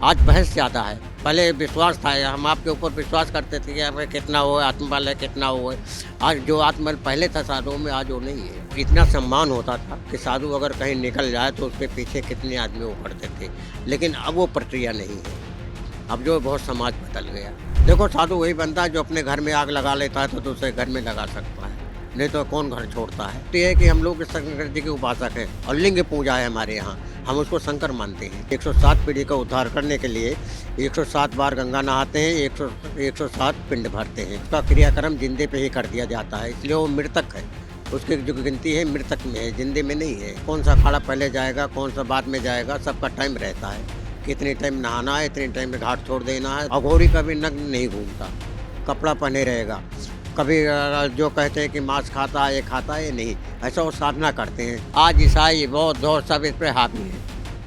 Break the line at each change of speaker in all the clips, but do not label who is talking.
आज बहस ज़्यादा है। पहले विश्वास था, हम आपके ऊपर विश्वास करते थे कि हमें कितना वो है, आत्मबल है, कितना वो है। आज जो आत्मबल पहले था साधुओं में, आज वो नहीं है। इतना सम्मान होता था कि साधु अगर कहीं निकल जाए तो उसके पीछे कितने आदमी वो पड़ते थे। लेकिन अब वो प्रक्रिया नहीं है। अब जो बहुत समाज बदल गया। देखो, साधु वही बनता है जो अपने घर में आग लगा लेता है तो दूसरे घर में लगा सकता है, नहीं तो कौन घर छोड़ता है। तो ये है कि हम लोग शंकर जी के उपासक हैं और लिंग पूजा है हमारे यहाँ, हम उसको शंकर मानते हैं। 107 पीढ़ी का उद्धार करने के लिए 107 बार गंगा नहाते हैं, 107 पिंड भरते हैं। उसका क्रियाक्रम जिंदे पे ही कर दिया जाता है, इसलिए वो मृतक है। उसकी जो गिनती है मृतक में है, जिंदे में नहीं है। कौन सा अखाड़ा पहले जाएगा, कौन सा बाद में जाएगा, सबका टाइम रहता है। कितने टाइम नहाना है, इतने टाइम में घाट छोड़ देना है। अघोरी कभी नग्न नहीं घूमता, कपड़ा पहने रहेगा। कभी जो कहते हैं कि मांस खाता है, ये खाता है, ये नहीं। ऐसा वो साधना करते हैं। आज ईसाई बौद्ध और सब इस पर हावी है,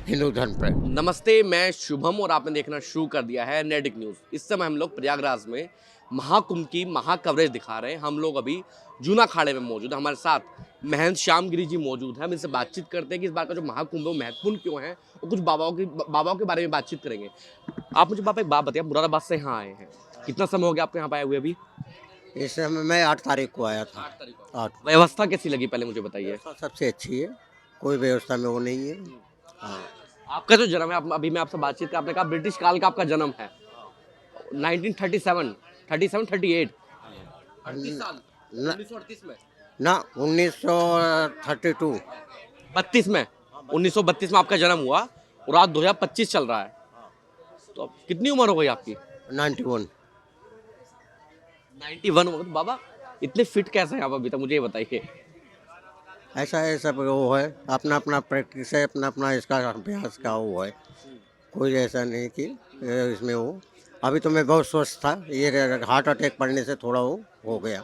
हिंदू धर्म पर।
नमस्ते, मैं शुभम और आपने देखना शुरू कर दिया है नेटिक न्यूज़। इस समय हम लोग प्रयागराज में महाकुंभ की महा कवरेज दिखा रहे हैं। हम लोग अभी जूना खाड़े में मौजूद है। हमारे साथ महंत श्यामगिरी जी मौजूद हैं। हम इनसे बातचीत करते हैं कि इस बार का जो महाकुंभ है वो महत्वपूर्ण क्यों है और कुछ बाबाओं के बारे में बातचीत करेंगे। आप मुझे बाबा एक बात बताइए, आप मुरादाबाद से यहाँ आए हैं, कितना समय हो गया आपके यहाँ पे आए हुए? अभी
इस समय मैं 8 तारीख को आया था। 8
व्यवस्था कैसी लगी पहले मुझे बताइए।
व्यवस्था सबसे अच्छी है, कोई व्यवस्था में वो नहीं है। हाँ,
आपका जो जन्म है, अभी मैं आपसे बातचीत कर, आपने कहा ब्रिटिश काल का आपका जन्म है, 1937, 38 साल, 1938 में,
ना 1932।
32 में, 1932 में आपका जन्म हुआ और आज 2025 चल रहा है। तो अब कितनी उम्र हो गई आपकी?
91।
91 हो गई। तो बाबा इतने फिट कैसे हैं आप अभी तक, मुझे ये बताइए।
ऐसा है, सब वो है, अपना अपना प्रैक्टिस है, अपना अपना इसका अभ्यास का वो है। कोई ऐसा नहीं कि इसमें वो। अभी तो मैं बहुत स्वस्थ था, ये हार्ट अटैक पड़ने से थोड़ा वो हो गया।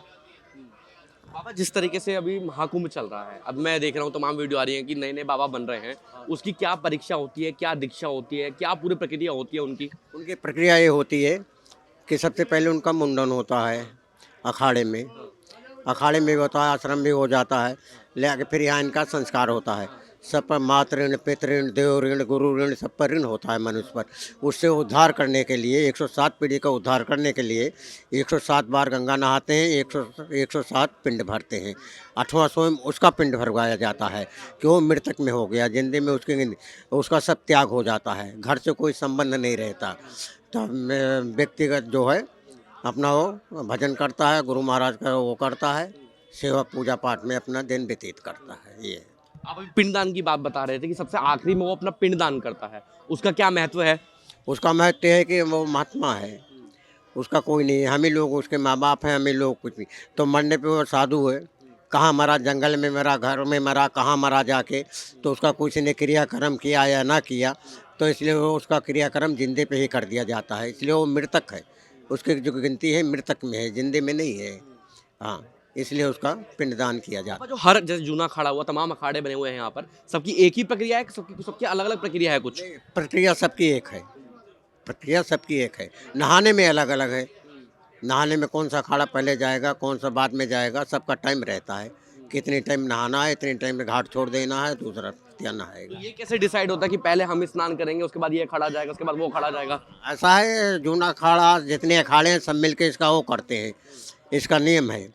बाबा जिस तरीके से अभी महाकुंभ चल रहा है, अब मैं देख रहा हूँ तमाम वीडियो आ रही है कि नए नए बाबा बन रहे हैं, उसकी क्या परीक्षा होती है, क्या दीक्षा होती है, क्या पूरी प्रक्रिया होती है उनकी?
उनकी प्रक्रिया ये होती है कि सबसे पहले उनका मुंडन होता है अखाड़े में। अखाड़े में भी होता है, आश्रम भी हो जाता है, ले आके फिर यहाँ इनका संस्कार होता है। सब पर मातृ ऋण, पितृ ऋण, देव ऋण, गुरु ऋण, सब पर ऋण होता है मनुष्य पर। उससे उद्धार करने के लिए 107 पीढ़ी का उद्धार करने के लिए 107 बार गंगा नहाते हैं, 107 पिंड भरते हैं। 8वां स्वयं उसका पिंड भरवाया जाता है कि वो मृतक में हो गया, जिंदे में उसका सब त्याग हो जाता है, घर से कोई संबंध नहीं रहता। तो व्यक्तिगत जो है अपना वो भजन करता है, गुरु महाराज का वो करता है, सेवा पूजा पाठ में अपना दिन व्यतीत करता है। ये
आप अभी पिंडदान की बात बता रहे थे कि सबसे आखिरी में वो अपना पिंडदान करता है, उसका क्या महत्व है?
उसका महत्व है कि वो महात्मा है, उसका कोई नहीं है। हम ही लोग उसके माँ बाप हैं, हम ही लोग कुछ नहीं। तो मरने पे वो साधु है, कहाँ मरा, जंगल में मरा, घर में मरा, कहाँ मरा जाके, तो उसका कुछ ने क्रियाक्रम किया या ना किया, तो इसलिए वो उसका क्रियाक्रम जिंदे पे ही कर दिया जाता है। इसलिए वो मृतक है, उसकी जो गिनती है मृतक में है, जिंदे में नहीं है। हाँ, इसलिए उसका पिंडदान किया जाता है।
जो हर जैसे जूना अखाड़ा हुआ, तमाम अखाड़े बने हुए हैं यहाँ पर, सबकी एक ही प्रक्रिया है, सबकी अलग अलग प्रक्रिया है कुछ?
प्रक्रिया सबकी एक है, प्रक्रिया सबकी एक है। नहाने में अलग अलग है। नहाने में कौन सा अखाड़ा पहले जाएगा, कौन सा बाद में जाएगा, सबका टाइम रहता है। कितने टाइम नहाना है, इतने टाइम में घाट छोड़ देना है, दूसरा क्या नहाएगा।
ये कैसे डिसाइड होता है कि पहले हम स्नान करेंगे, उसके बाद ये खड़ा जाएगा, उसके बाद वो खड़ा जाएगा?
ऐसा है, जूना अखाड़ा जितने अखाड़े हैं सब मिलके इसका वो करते हैं। इसका नियम है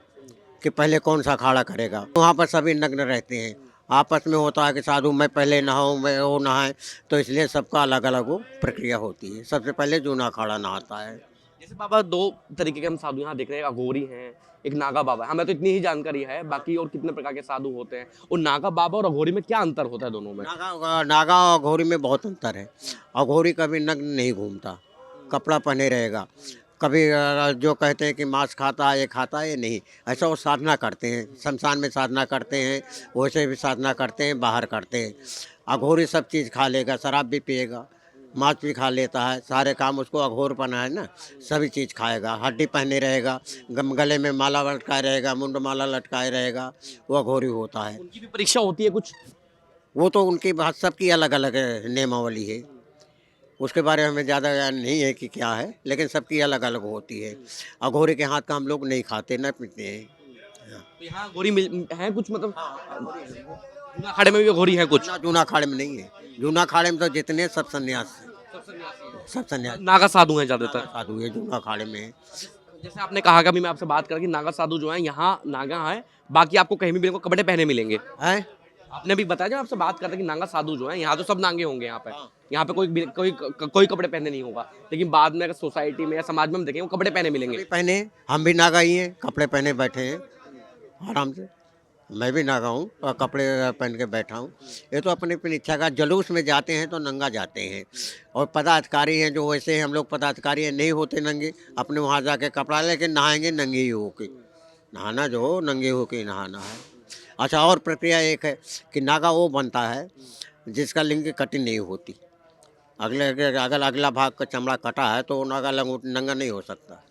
कि पहले कौन सा अखाड़ा करेगा। वहाँ पर सभी नग्न रहते हैं। आपस में होता है कि साधु मैं पहले नहाऊँ, मैं वो नहाए, तो इसलिए सबका अलग अलग वो प्रक्रिया होती है। सबसे पहले जूना अखाड़ा नहाता है।
जैसे बाबा दो तरीके के हम साधु यहाँ देख रहे हैं, अघोरी हैं, एक नागा बाबा है। हमें तो इतनी ही जानकारी है, बाकी और कितने प्रकार के साधु होते हैं, और नागा बाबा और अघोरी में क्या अंतर होता है दोनों में?
नागा और अघोरी में बहुत अंतर है। अघोरी कभी नग्न नहीं घूमता, कपड़ा पहने रहेगा। कभी जो कहते हैं कि मांस खाता है, ये खाता है, ये नहीं। ऐसा वो साधना करते हैं, शमशान में साधना करते हैं, वैसे भी साधना करते हैं, बाहर करते हैं। अघोरी सब चीज़ खा लेगा, शराब भी पिएगा, मांस भी खा लेता है, सारे काम उसको अघोरपना है ना। सभी चीज़ खाएगा, हड्डी पहने रहेगा, गले में माला लटकाए रहेगा, मुंड माला लटकाए रहेगा, वो अघोरी होता है।
उनकी भी परीक्षा होती है कुछ?
वो तो उनकी बात सबकी अलग अलग नियमावली है, उसके बारे में हमें ज़्यादा ज्ञान नहीं है कि क्या है, लेकिन सबकी अलग अलग होती है। अघोरी के हाथ का हम लोग नहीं खाते, न पीते हैं।
तो यहाँ अघोरी है कुछ, मतलब जूना अखाड़े में भी अघोरी है कुछ?
जूना अखाड़े में नहीं है, जूना अखाड़े में तो जितने सब सन्यास हैं। सब सन्यासी
नागा साधु हैं ज़्यादातर।
साधु है जूना अखाड़े में है।
जैसे आपने कहा कि अभी मैं आपसे बात करा कि नागा साधु जो है यहाँ नागा है, बाकी आपको कहीं भी मिलेंगे कपड़े पहने मिलेंगे।
हैं?
आपने भी बताया जब आपसे बात करते कि नागा साधु जो है यहाँ तो सब नांगे होंगे यहाँ पे कोई कपड़े पहने नहीं होगा, लेकिन बाद में अगर सोसाइटी में या समाज में हम देखेंगे वो कपड़े पहने मिलेंगे।
कपड़े पहने हैं, हम भी नागा ही हैं, कपड़े पहने बैठे हैं आराम से। मैं भी नागा हूँ और कपड़े पहन के बैठा हूँ। ये तो अपनी अपनी इच्छा का, जुलूस में जाते हैं तो नंगा जाते हैं, और पदाधिकारी हैं जो वैसे हम लोग पदाधिकारी हैं नहीं होते नंगे, अपने वहाँ जाके कपड़ा लेके नहाएंगे नंगे ही होके। नहाना जो हो नंगे होके ही नहाना है। अच्छा, और प्रक्रिया एक है कि नागा वो बनता है जिसका लिंग की कटिंग नहीं होती। अगर अगला भाग का चमड़ा कटा है तो वो नागा नंगा नहीं हो सकता।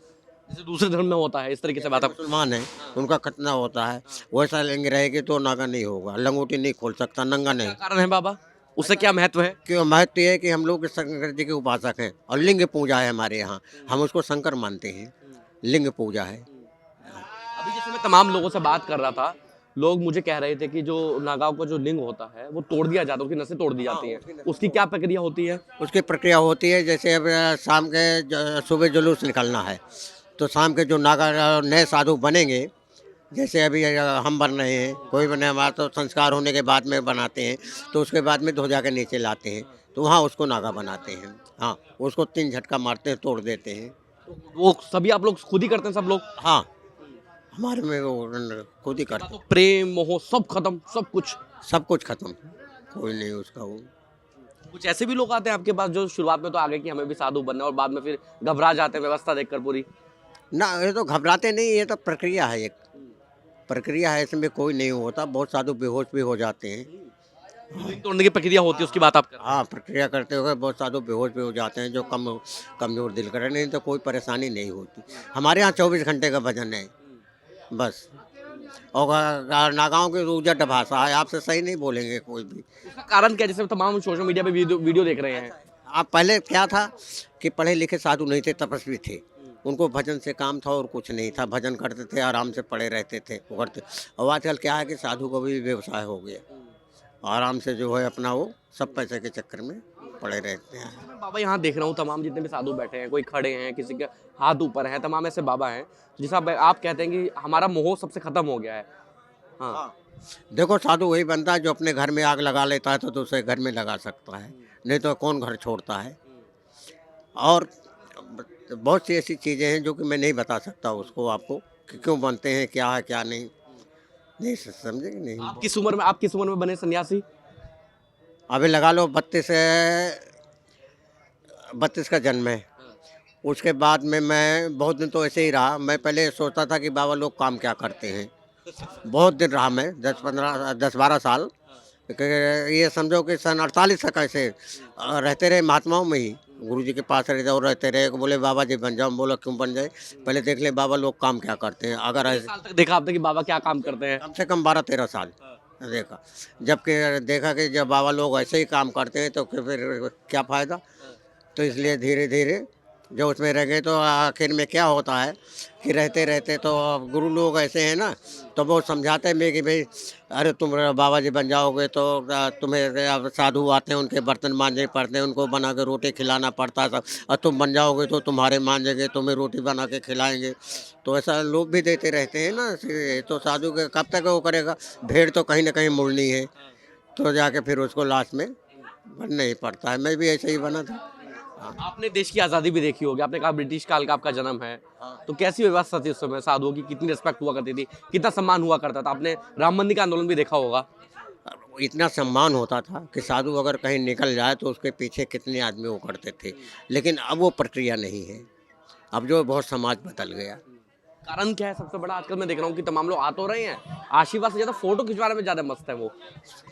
जैसे दूसरे धर्म में होता है इस तरीके से बात आप।
मुसलमान है, उनका खतना होता है, वैसा लिंग रहेगी तो नागा नहीं होगा, लंगोटी नहीं खोल सकता, नंगा नहीं।
क्या कारण है बाबा, उससे क्या महत्व है?
क्यों महत्व ये है कि हम लोग शंकर जी के उपासक हैं और लिंग पूजा है हमारे यहाँ, हम उसको शंकर मानते हैं, लिंग पूजा है।
अभी जैसे मैं तमाम लोगों से बात कर रहा था, लोग मुझे कह रहे थे कि जो नागाओं का जो लिंग होता है वो तोड़ दिया जाता है, उसकी नसें तोड़ दी जाती हैं, उसकी क्या प्रक्रिया होती है?
उसकी प्रक्रिया होती है जैसे अब शाम के सुबह जुलूस निकलना है तो शाम के जो नागा नए साधु बनेंगे, जैसे अभी हम बन रहे हैं, कोई बने, हमारा तो संस्कार होने के बाद में बनाते हैं, तो उसके बाद में ध्वजा के नीचे लाते हैं तो वहाँ उसको नागा बनाते हैं। हाँ, उसको 3 झटका मारते हैं, तोड़ देते हैं।
वो सभी आप लोग खुद ही करते हैं सब लोग?
हाँ, हमारे में वो खुद ही करते हैं।
तो प्रेम मोह सब खत्म, सब कुछ?
सब कुछ खत्म, कोई नहीं उसका वो।
कुछ ऐसे भी लोग आते हैं आपके पास जो शुरुआत में तो आ गए कि हमें भी साधु बनना है और बाद में फिर घबरा जाते हैं व्यवस्था देखकर पूरी?
ना, ये तो घबराते नहीं, ये तो प्रक्रिया है, एक प्रक्रिया है, इसमें कोई नहीं होता। बहुत साधु बेहोश भी हो जाते हैं।
लिंग तोड़ने की प्रक्रिया होती है उसकी बात आप कर रहे हैं?
हाँ, प्रक्रिया करते हुए बहुत साधु बेहोश भी हो जाते हैं जो कमजोर दिल करे, नहीं तो कोई परेशानी नहीं होती। हमारे यहाँ 24 घंटे का भजन है बस। और नागाओं की उजट भाषा है, आपसे सही नहीं बोलेंगे कोई भी।
उसका कारण क्या है? जैसे तमाम सोशल मीडिया पे वीडियो देख रहे हैं।
आप पहले क्या था कि पढ़े लिखे साधु नहीं थे, तपस्वी थे, उनको भजन से काम था और कुछ नहीं था, भजन करते थे, आराम से पड़े रहते थे, वो करते। और आजकल क्या है कि साधु का भी व्यवसाय हो गया, आराम से जो है अपना वो सब पैसे के चक्कर में पड़े रहते हैं।
मैं बाबा यहाँ देख रहा हूँ तमाम जितने भी साधु बैठे हैं, कोई खड़े हैं, किसी के हाथ ऊपर हैं, तमाम ऐसे बाबा हैं जिस आप कहते हैं कि हमारा मोह सबसे खत्म हो गया है। हाँ,
देखो, साधु वही बनता है जो अपने घर में आग लगा लेता है तो दूसरे घर में लगा सकता है, नहीं तो कौन घर छोड़ता है। और बहुत सी ऐसी चीज़ें हैं जो कि मैं नहीं बता सकता उसको आपको कि क्यों बनते हैं, क्या है क्या नहीं, नहीं समझेंगे नहीं।
आप किस उम्र में बने सन्यासी?
अभी लगा लो 32 का जन्म है। उसके बाद में मैं बहुत दिन तो ऐसे ही रहा। मैं पहले सोचता था कि बाबा लोग काम क्या करते हैं, बहुत दिन रहा मैं, 10-12 साल। ये समझो कि सन 48 तक ऐसे रहते रहे महात्माओं में ही, गुरु जी के पास रहते रहे। बोले बाबा जी बन जाओ, बोला क्यों बन जाए, पहले देख ले बाबा लोग काम क्या करते हैं। अगर ऐसे
साल तक देखा आपने कि बाबा क्या काम करते हैं?
कम से कम 12-13 साल देखा। जबकि देखा कि जब बाबा लोग ऐसे ही काम करते हैं तो फिर क्या फ़ायदा। तो इसलिए धीरे धीरे जो उसमें रह गए तो आखिर में क्या होता है कि रहते रहते तो अब गुरु लोग ऐसे हैं ना, तो वो समझाते हैं कि भाई अरे तुम बाबा जी बन जाओगे तो तुम्हें अब साधु आते हैं, उनके बर्तन मांजने पड़ते हैं, उनको बना के रोटी खिलाना पड़ता है सब, और तुम बन जाओगे तो तुम्हारे मांजेंगे, तुम्हें रोटी बना के खिलाएंगे। तो ऐसा लोग भी देते रहते हैं ना। तो साधु के कब तक वो करेगा, भेड़ तो कहीं ना कहीं मुड़नी है, तो जाके फिर उसको लास्ट में बनना ही पड़ता है। मैं भी ऐसे ही बना था।
आपने देश की आज़ादी भी देखी होगी, आपने कहा ब्रिटिश काल का आपका जन्म है, तो कैसी व्यवस्था थी उस समय? साधुओं की कितनी रिस्पेक्ट हुआ करती थी, कितना सम्मान हुआ करता था? आपने राम मंदिर का आंदोलन भी देखा होगा।
इतना सम्मान होता था कि साधु अगर कहीं निकल जाए तो उसके पीछे कितने आदमी वो करते थे, लेकिन अब वो प्रक्रिया नहीं है। अब जो बहुत समाज बदल गया।
कारण क्या है सबसे बड़ा? आजकल मैं देख रहा हूँ कि तमाम लोग आ तो रहे हैं, आशीर्वाद से ज़्यादा फोटो खिंचवाने में ज़्यादा मस्त है वो।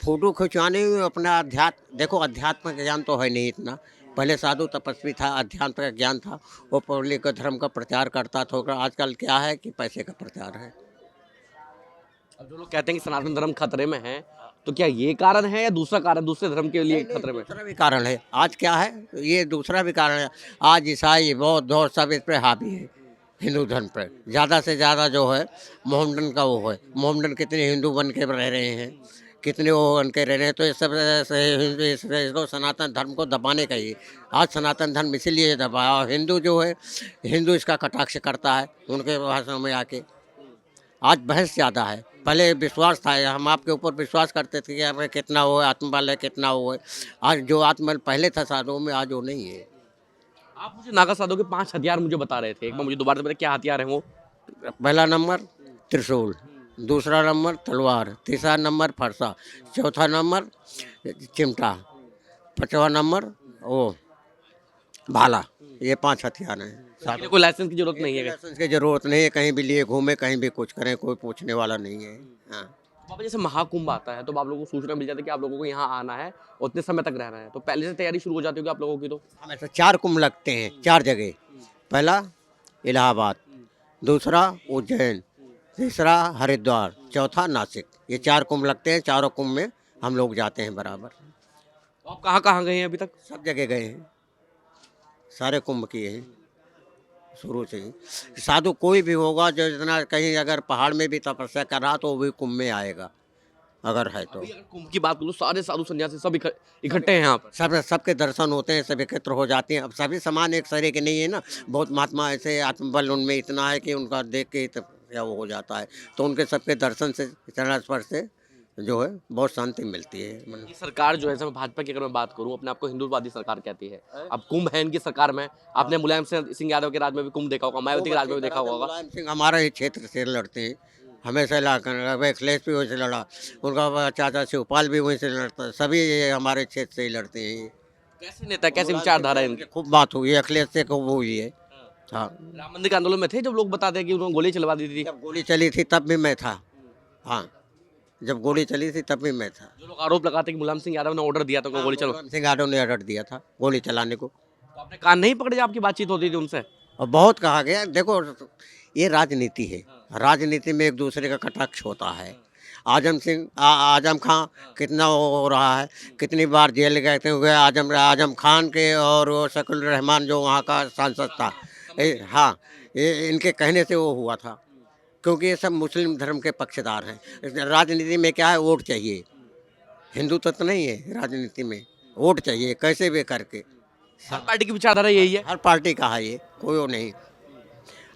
फोटो खिंचवाने में अपना अध्यात्म, देखो अध्यात्म का ज्ञान तो है नहीं इतना। पहले साधु तपस्वी था, अध्यात्म का ज्ञान था, वो पब्लिक धर्म का प्रचार करता था। आजकल क्या है कि पैसे का प्रचार है।
अब जो लोग कहते हैं कि सनातन धर्म खतरे में है, तो क्या ये कारण है या दूसरा कारण, दूसरे धर्म के लिए खतरे में?
दूसरा भी कारण है। आज क्या है, ये दूसरा भी कारण है। आज ईसाई बौद्ध और सब इस पर हावी है, हिंदू धर्म पर ज़्यादा से ज़्यादा जो है मोहम्मडन का वो है। मोहम्मडन कितने हिंदू बन के रह रहे हैं, कितने वो उनके रह रहे हैं, तो ये सब इसको सनातन धर्म को दबाने का ही आज सनातन धर्म इसीलिए दबाया। और हिंदू जो है, हिंदू इसका कटाक्ष करता है उनके भाषण में आके। आज बहस ज़्यादा है, पहले विश्वास था, हम आपके ऊपर विश्वास करते थे कि हमें कितना वो है, आत्मबल है, कितना वो है। आज जो आत्मबल पहले था साधुओं में, आज वो नहीं है।
आप मुझे नागा साधु के 5 हथियार मुझे बता रहे थे, एक बार मुझे दोबारा से बताइए क्या हथियार हैं वो।
पहला नंबर त्रिशूल, दूसरा नंबर तलवार, तीसरा नंबर फरसा, चौथा नंबर चिमटा, पांचवा नंबर वो भाला। ये 5 हथियार हैं।
इसके लिए कोई लाइसेंस की जरूरत नहीं है।
लाइसेंस की जरूरत नहीं है, कहीं भी लिए घूमे, कहीं भी कुछ करें, कोई पूछने वाला नहीं है। हाँ।
बाबा जैसे महाकुंभ आता है तो आप लोगों को सूचना मिल जाती है कि आप लोगों को यहाँ आना है और उतने समय तक रहना है, तो पहले से तैयारी शुरू हो जाती होगी आप लोगों की। तो
हमें तो 4 कुंभ लगते हैं, 4 जगह। पहला इलाहाबाद, दूसरा उज्जैन, तीसरा हरिद्वार, चौथा नासिक। ये 4 कुंभ लगते हैं। चारों कुंभ में हम लोग जाते हैं बराबर।
तो आप कहाँ कहाँ गए हैं अभी तक?
सब जगह गए हैं, सारे कुंभ किए हैं शुरू से ही। साधु कोई भी होगा जो इतना कहीं अगर पहाड़ में भी तपस्या कर रहा तो वो भी कुंभ में आएगा अगर है तो।
अभी अगर कुंभ की बात करूँ, सारे साधु सन्यासी सब इकट्ठे हैं यहाँ पर।
सब सबके दर्शन होते हैं, सब एकत्र हो जाते हैं। अब सभी समान एक सरे के नहीं है ना, बहुत महात्मा ऐसे आत्मबल उनमें इतना है कि उनका देख के या वो हो जाता है, तो उनके सबके दर्शन से, चरण स्पर्श से जो है बहुत शांति मिलती है।
ये सरकार जो है, जैसे भाजपा की अगर मैं बात करूं, अपने आप को हिंदुवादी सरकार कहती है। अब कुंभ है इनकी सरकार में, आपने मुलायम सिंह यादव के राज में भी कुंभ देखा होगा, मायावती के राज में भी देखा होगा।
मुलायम सिंह हमारा ही क्षेत्र से लड़ते हैं हमेशा, अखिलेश भी वहीं से लड़ा, उनका चाचा शिवपाल भी वहीं से लड़ता, सभी ये हमारे क्षेत्र से ही लड़ते हैं।
कैसे नेता, कैसे विचारधारा है इनकी?
खूब बात हुई है, अखिलेश से खूब हुई है। हाँ,
राम मंदिर के आंदोलन में थे जब लोग बताते हैं कि उन्होंने गोली चलवा दी थी।
जब गोली चली थी तब भी मैं था। हाँ, जब गोली चली थी तब भी मैं था।
जो लोग आरोप लगाते हैं कि मुलायम सिंह यादव ने ऑर्डर दिया था उनको गोली चलो,
मुलायम सिंह यादव ने ऑर्डर दिया था गोली चलाने को।
तो आपने कान नहीं पकड़े जब आपकी बातचीत होती थी उनसे?
और बहुत कहा गया। देखो, ये राजनीति है, राजनीति में एक दूसरे का कटाक्ष होता है। आजम खान कितना हो रहा है, कितनी बार जेल गए हुए आजम खान के, और वो शकील रहमान जो वहाँ का सांसद था। हाँ, ये इनके कहने से वो हुआ था, क्योंकि ये सब मुस्लिम धर्म के पक्षधार हैं। राजनीति में क्या है, वोट चाहिए। हिंदू तत्व नहीं है राजनीति में, वोट चाहिए कैसे भी करके।
हर पार्टी की विचारधारा यही है।
हर पार्टी का है ये, कोई वो नहीं।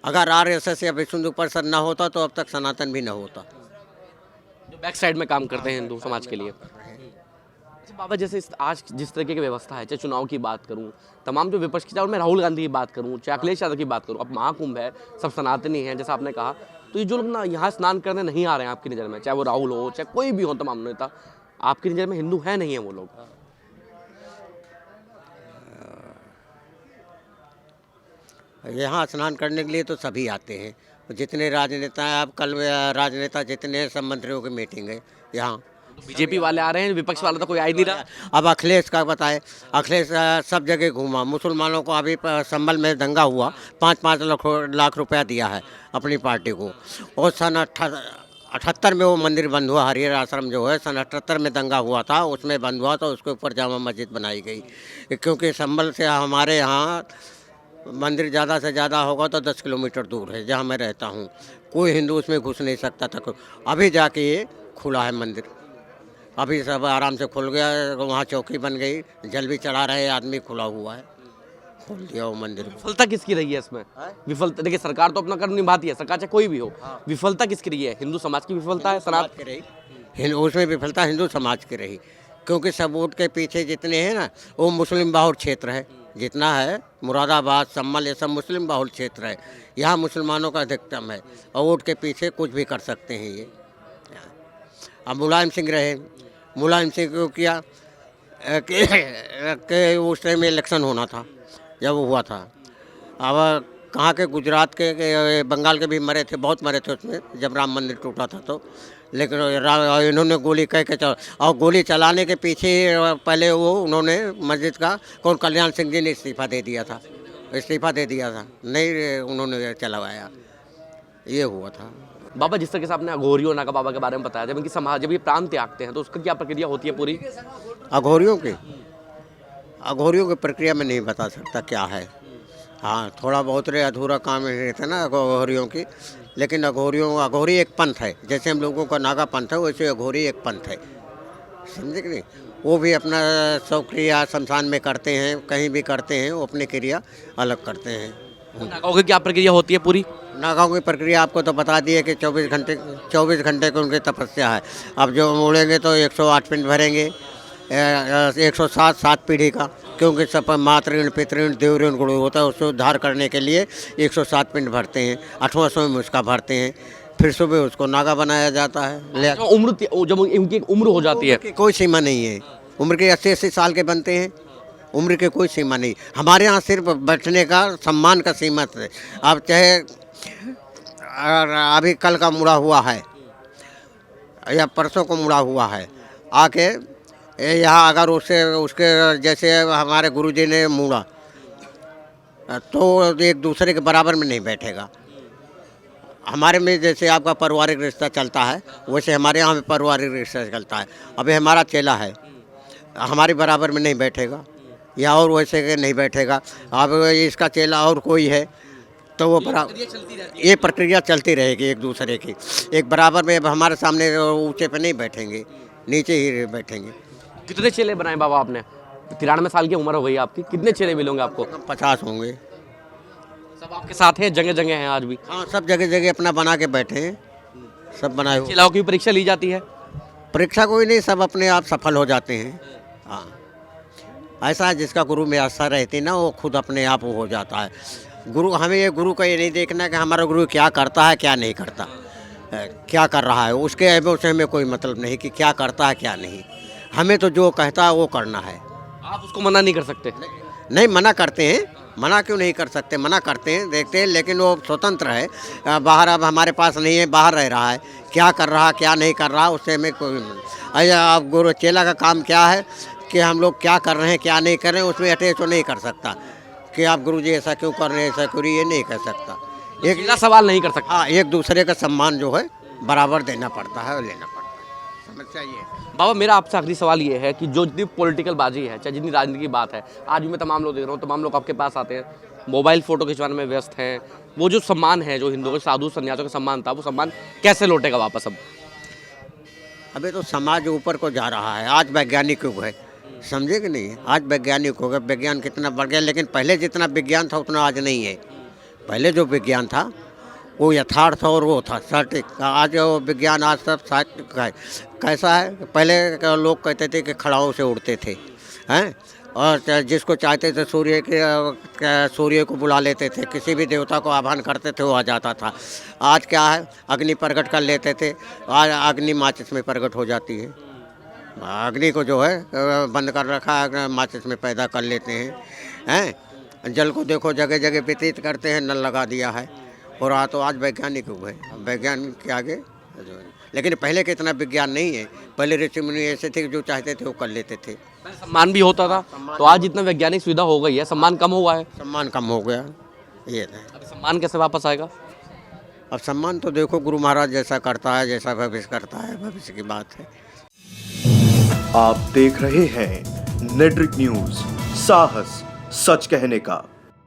अगर RSS या विश्व हिंदू परिषद ना होता तो अब तक सनातन भी ना होता।
जो बैक साइड में काम करते हैं हिंदू समाज के लिए। अच्छा बाबा, जैसे आज जिस तरीके की व्यवस्था है, चाहे चुनाव की बात करूं, तमाम जो विपक्ष की, चाहे मैं राहुल गांधी की बात करूं, चाहे अखिलेश यादव की बात करूं, अब महाकुंभ है, सब सनातनी हैं जैसा आपने कहा, तो ये जो लोग ना यहाँ स्नान करने नहीं आ रहे हैं आपकी नज़र में, चाहे वो राहुल हो, चाहे कोई भी हो, तमाम नेता, आपकी नज़र में हिंदू है नहीं है वो लोग?
यहाँ स्नान करने के लिए तो सभी आते हैं, जितने राजनेता हैं। अब कल राजनेता जितने हैं, सब मंत्रियों की मीटिंग है यहाँ।
तो बीजेपी वाले आ रहे हैं, विपक्ष वाला तो कोई आ ही नहीं रहा।
अब अखिलेश का बताए, अखिलेश सब जगह घूमा। मुसलमानों को अभी संभल में दंगा हुआ, 5-5 लाख रुपया दिया है अपनी पार्टी को। और सन 78 में वो मंदिर बंद हुआ, हरिहर आश्रम जो है, सन 78 में दंगा हुआ था, उसमें बंद हुआ, तो उसके ऊपर जामा मस्जिद बनाई गई। क्योंकि संभल से हमारे यहाँ मंदिर ज़्यादा से ज़्यादा होगा तो 10 किलोमीटर दूर है जहाँ मैं रहता हूँ, कोई हिंदू उसमें घुस नहीं सकता था। अभी जाके ये खुला है मंदिर, अभी सब आराम से खुल गया, वहाँ चौकी बन गई, जल भी चढ़ा रहे आदमी, खुला हुआ है, खोल दिया वो मंदिर।
विफलता किसकी रही है इसमें? विफलता देखिए, सरकार तो अपना कर्म निभाती है, सरकार चाहे कोई भी हो, विफलता किसकी रही है? हिंदू समाज की विफलता है, सनातन
की रही, उसमें विफलता हिंदू समाज की रही। क्योंकि सब वोट के पीछे जितने हैं ना, वो मुस्लिम बाहुल क्षेत्र है, जितना है मुरादाबाद, संभल, ये सब मुस्लिम बाहुल क्षेत्र है। यहाँ मुसलमानों का अधिकतम है, और वोट के पीछे कुछ भी कर सकते हैं ये। अब मुलायम सिंह रहे, मुलायम सिंह को किया कि उस टाइम इलेक्शन होना था, जब वो हुआ था। अब कहाँ के, गुजरात के, बंगाल के भी मरे थे, बहुत मरे थे उसमें, जब राम मंदिर टूटा था तो। लेकिन इन्होंने गोली कह के और गोली चलाने के पीछे पहले वो उन्होंने मस्जिद का कल्याण सिंह जी ने इस्तीफा दे दिया था, नहीं उन्होंने चलवाया, ये हुआ था।
बाबा, जिस तरीके से आपने अघोरियों नागा बाबा के बारे में बताया, जब इनकी समाज, जब ये प्रांत त्यागते हैं तो उसका क्या प्रक्रिया होती है पूरी?
अघोरियों की प्रक्रिया में नहीं बता सकता क्या है। हाँ, थोड़ा बहुत अधूरा काम रहता ना अघोरियों की, लेकिन अघोरी एक पंथ है, जैसे हम लोगों का नागा पंथ है, वैसे अघोरी एक पंथ है। समझे कि नहीं। वो भी अपना सब क्रिया शमशान में करते हैं, कहीं भी करते हैं, वो अपनी क्रिया अलग करते हैं।
नागाओं की क्या प्रक्रिया होती है पूरी?
नागाओं की प्रक्रिया आपको तो बता दी है कि 24 घंटे की उनकी तपस्या है। अब जो मुड़ेंगे तो 108 पिंड भरेंगे, 107 7 पीढ़ी का, क्योंकि सब मातृ ऋण पितृ ऋण देव ऋण गुण होता है, उसको उद्धार करने के लिए 107 पिंड भरते हैं। 8वां सौ में उसका भरते हैं, फिर सुबह उसको नागा बनाया जाता है।
जब उनकी एक उम्र हो जाती है,
उम्र की कोई सीमा नहीं है, उम्र के 80 साल के बनते हैं, उम्र की कोई सीमा नहीं। हमारे यहाँ सिर्फ बैठने का सम्मान का सीमा है। अब चाहे अभी कल का मुड़ा हुआ है या परसों को मुड़ा हुआ है, आके यहाँ अगर उसके जैसे हमारे गुरुजी ने मुड़ा तो एक दूसरे के बराबर में नहीं बैठेगा। हमारे में जैसे आपका पारिवारिक रिश्ता चलता है, वैसे हमारे यहाँ भी पारिवारिक रिश्ता चलता है। अभी हमारा चेला है, हमारे बराबर में नहीं बैठेगा या और वैसे के नहीं बैठेगा। अब इसका चेला और कोई है तो वो बराबर, ये प्रक्रिया चलती रहेगी एक दूसरे की। एक बराबर में अब हमारे सामने ऊंचे पे नहीं बैठेंगे, नीचे ही बैठेंगे।
कितने चेले बनाए बाबा आपने? 93 साल की उम्र हो गई आपकी, कितने चेले मिलेंगे आपको?
50 होंगे।
सब आपके साथ हैं, जगह जगह हैं आज भी?
हाँ, सब जगह जगह अपना बना के बैठे हैं, सब बनाए हुए।
चेलाओं की परीक्षा ली जाती है?
परीक्षा कोई नहीं, सब अपने आप सफल हो जाते हैं। हाँ, ऐसा है जिसका गुरु में आस्था रहती ना, वो खुद अपने आप हो जाता है। गुरु, हमें ये गुरु का ये नहीं देखना कि हमारा गुरु क्या करता है क्या नहीं करता, क्या कर रहा है, उसके अनुभव से हमें कोई मतलब नहीं कि क्या करता है क्या नहीं। हमें तो जो कहता है वो करना है।
आप उसको मना नहीं कर सकते?
नहीं, मना करते हैं, मना क्यों नहीं कर सकते, मना करते हैं, देखते हैं, लेकिन वो स्वतंत्र है। बाहर अब हमारे पास नहीं है, बाहर रह रहा है, क्या कर रहा क्या नहीं कर रहा उससे हमें कोई। अब गुरु चेला का काम क्या है कि हम लोग क्या कर रहे हैं क्या नहीं कर रहे हैं उसमें अटैच तो नहीं कर सकता कि आप गुरुजी ऐसा क्यों कर रहे हैं, ऐसा क्यों, ये नहीं कर सकता।
एक सवाल नहीं कर सकता।
हाँ, एक दूसरे का सम्मान जो है बराबर देना पड़ता है और लेना पड़ता है, समस्या ये है।
बाबा, मेरा आपसे आखिरी सवाल ये है कि जो जितनी पॉलिटिकल बाजी है, चाहे जितनी राजनीति की बात है, आज भी मैं तमाम लोग देख रहा हूँ, तमाम लोग आपके पास आते हैं, मोबाइल फोटो खिंचवाने में व्यस्त हैं। वो जो सम्मान है, जो हिंदुओं के साधु संन्यासियों का सम्मान था, वो सम्मान कैसे लौटेगा वापस? अब
अभी तो समाज ऊपर को जा रहा है, आज वैज्ञानिक युग है, समझे कि नहीं। आज वैज्ञानिक हो गया, विज्ञान कितना बढ़ गया, लेकिन पहले जितना विज्ञान था उतना आज नहीं है। पहले जो विज्ञान था वो यथार्थ और वो था सटीक। आज वो विज्ञान आज सब सटीक है। कैसा है, पहले लोग कहते थे कि खड़ाओं से उड़ते थे, हैं, और जिसको चाहते थे सूर्य को बुला लेते थे, किसी भी देवता को आह्वान करते थे वो आ जाता था। आज क्या है, अग्नि प्रकट कर लेते थे, आज अग्नि माचिस में प्रकट हो जाती है। अग्नि को जो है बंद कर रखा है, माचिस में पैदा कर लेते हैं। जल को देखो जगह जगह व्यतीत करते हैं, नल लगा दिया है। और तो आज वैज्ञानिक युग है, वैज्ञान के आगे जो है। लेकिन पहले के इतना विज्ञान नहीं है, पहले ऋषि मुनि ऐसे थे कि जो चाहते थे वो कर लेते थे।
सम्मान भी होता था, तो आज जितना वैज्ञानिक सुविधा हो गई है, सम्मान कम हुआ है।
सम्मान कम हो गया, ये है।
अब सम्मान कैसे वापस आएगा?
अब सम्मान तो देखो गुरु महाराज जैसा करता है, जैसा भविष्य करता है, भविष्य की बात है।
आप देख रहे हैं नेट्रिक न्यूज, साहस सच कहने का।